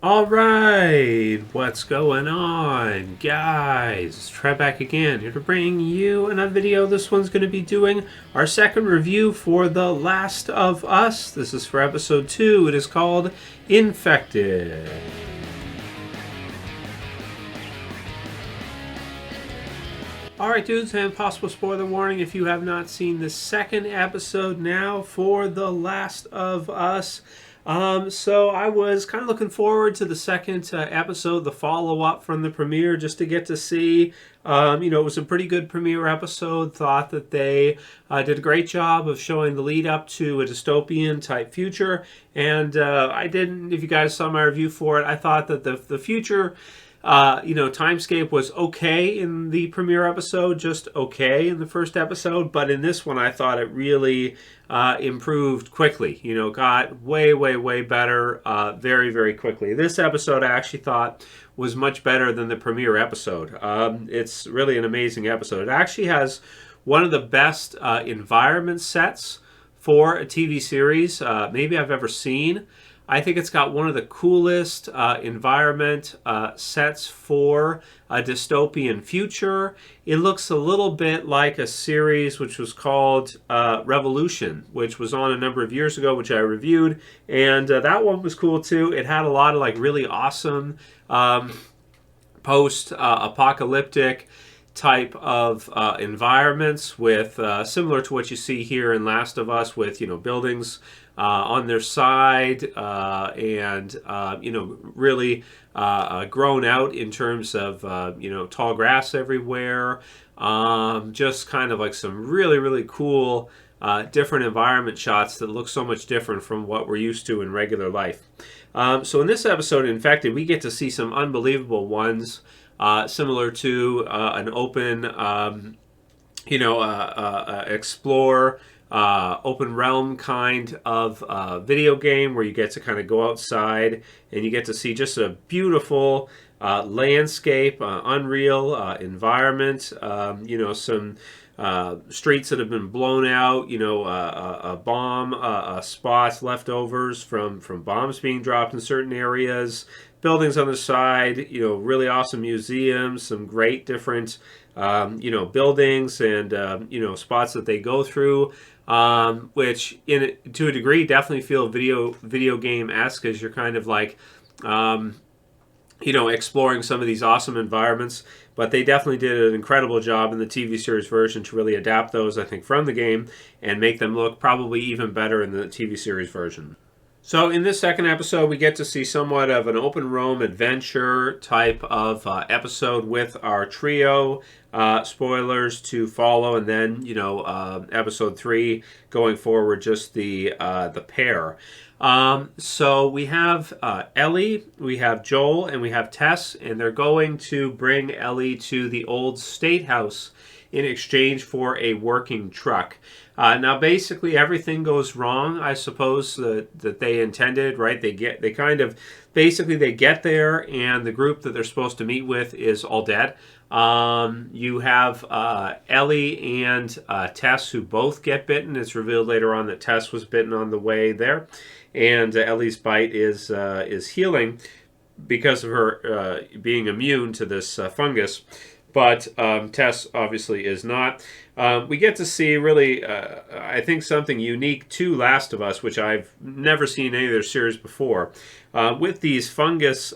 All right, what's going on, guys? It's Trev back again, here to bring you another video. This one's going to be doing our second review for The Last of Us. This is for episode 2. It is called Infected. Alright, dudes, and possible spoiler warning if you have not seen the second episode now for The Last of Us. So I was kind of looking forward to the second episode, the follow-up from the premiere, just to get to see. It was a pretty good premiere episode. Thought that they did a great job of showing the lead up to a dystopian type future. And if you guys saw my review for it, I thought that the future timescape was okay in the premiere episode, just okay in the first episode, but in this one I thought it really improved quickly. Got way better very, very quickly. This episode I actually thought was much better than the premiere episode. It's really an amazing episode. It actually has one of the best environment sets for a TV series maybe I've ever seen. I think it's got one of the coolest environment sets for a dystopian future. It looks a little bit like a series which was called Revolution, which was on a number of years ago, which I reviewed, and that one was cool too. It had a lot of really awesome post-apocalyptic type of environments with similar to what you see here in Last of Us, with buildings on their side and really grown out in terms of tall grass everywhere. Just kind of like some really cool different environment shots that look so much different from what we're used to in regular life. So in this episode, Infected, we get to see some unbelievable ones. Similar to an open, explore, open realm kind of video game where you get to kind of go outside and you get to see just a beautiful landscape, unreal environment, some streets that have been blown out, bomb spots, leftovers from bombs being dropped in certain areas, buildings on the side, really awesome museums, some great different, buildings and, spots that they go through, which to a degree definitely feel video game-esque, as you're kind of exploring some of these awesome environments. But they definitely did an incredible job in the TV series version to really adapt those, I think, from the game and make them look probably even better in the TV series version. So in this second episode, we get to see somewhat of an open roam adventure type of episode with our trio. Spoilers to follow, and then episode 3 going forward, just the pair. So we have Ellie, we have Joel, and we have Tess, and they're going to bring Ellie to the old state house in exchange for a working truck. Now, basically, everything goes wrong, I suppose, that they intended, right? They get there, and the group that they're supposed to meet with is all dead. You have Ellie and Tess, who both get bitten. It's revealed later on that Tess was bitten on the way there, and Ellie's bite is healing because of her being immune to this fungus. But Tess obviously is not. We get to see really, I think, something unique to Last of Us, which I've never seen in any of their series before. With these fungus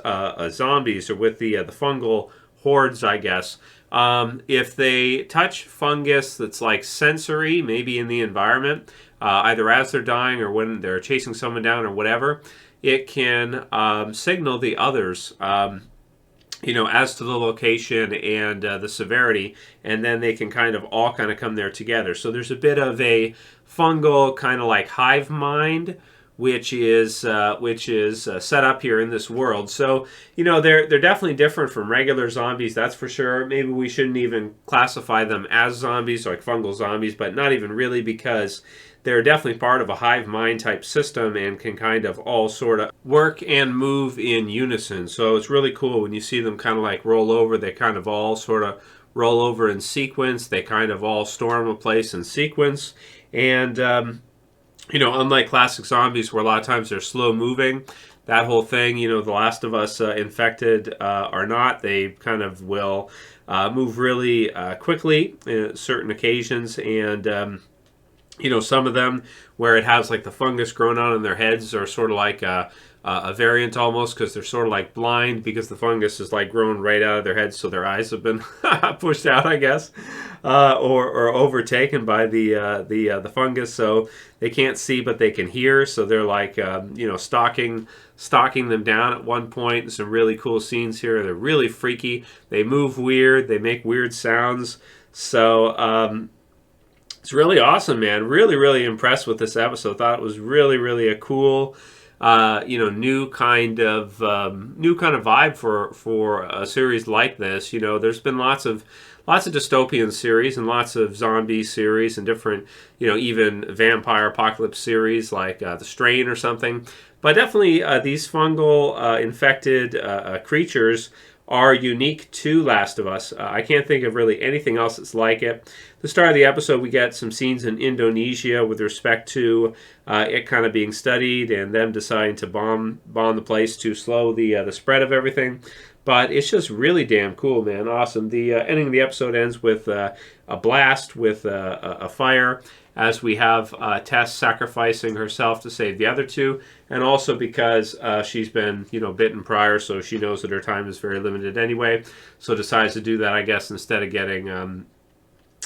zombies, or with the fungal hordes, I guess. If they touch fungus that's like sensory, maybe in the environment, either as they're dying or when they're chasing someone down or whatever, it can signal the others as to the location and the severity, and then they can all come there together. So there's a bit of a fungal kind of like hive mind, which is set up here in this world. So they're definitely different from regular zombies, that's for sure. Maybe we shouldn't even classify them as zombies, like fungal zombies, but not even really, because they're definitely part of a hive mind type system and can all sort of work and move in unison. So it's really cool when you see them roll over. They all sort of roll over in sequence. They all storm a place in sequence. And unlike classic zombies where a lot of times they're slow moving, that whole thing. The Last of Us infected or not, they kind of will move really quickly at certain occasions, and some of them where it has like the fungus growing out on their heads are sort of like a variant almost, because they're sort of like blind because the fungus is like growing right out of their heads, so their eyes have been pushed out, I guess, or overtaken by the fungus, so they can't see but they can hear. So they're like stalking them down at one point. Some really cool scenes here. They're really freaky. They move weird. They make weird sounds. So it's really awesome, man. Really, really impressed with this episode. Thought it was really, really a cool, new kind of vibe for a series like this. There's been lots of dystopian series and lots of zombie series and different, even vampire apocalypse series like The Strain or something. But definitely these fungal infected creatures are unique to Last of Us. I can't think of really anything else that's like it. The start of the episode, we get some scenes in Indonesia with respect to it kind of being studied and them deciding to bomb the place to slow the spread of everything. But it's just really damn cool, man. Awesome. The ending of the episode ends with a blast with a fire, as we have Tess sacrificing herself to save the other two, and also because she's been, bitten prior, so she knows that her time is very limited anyway, so decides to do that, I guess, instead of getting,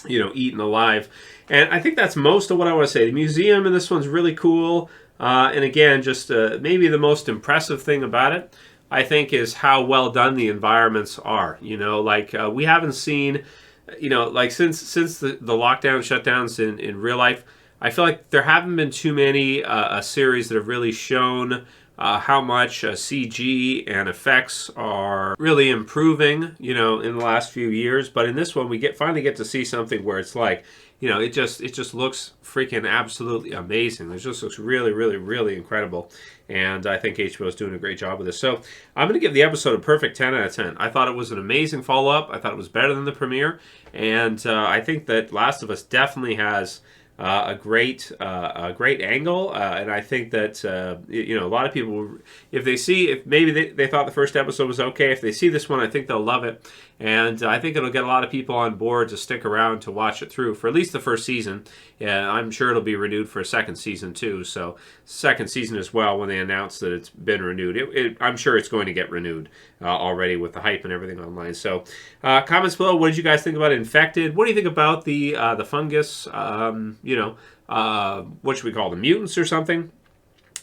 eaten alive. And I think that's most of what I want to say. The museum in this one's really cool, and again, just maybe the most impressive thing about it, I think, is how well done the environments are. We haven't seen, since the lockdown shutdowns in real life, I feel like there haven't been too many series that have really shown how much CG and effects are really improving, in the last few years. But in this one, we finally get to see something where it's like, it just looks freaking absolutely amazing. It just looks really, really, really incredible. And I think HBO is doing a great job with this. So I'm going to give the episode a perfect 10 out of 10. I thought it was an amazing follow-up. I thought it was better than the premiere. And I think that Last of Us definitely has a great angle, and I think that a lot of people, if maybe they thought the first episode was okay, if they see this one, I think they'll love it, and I think it'll get a lot of people on board to stick around to watch it through for at least the first season. Yeah, I'm sure it'll be renewed for a second season too. So second season as well, when they announce that it's been renewed, I'm sure it's going to get renewed already with the hype and everything online. So comments below. What did you guys think about Infected? What do you think about the fungus? What should we call them? Mutants or something?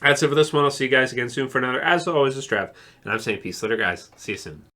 That's it for this one. I'll see you guys again soon for another. As always, it's Trev, and I'm saying peace later, guys. See you soon.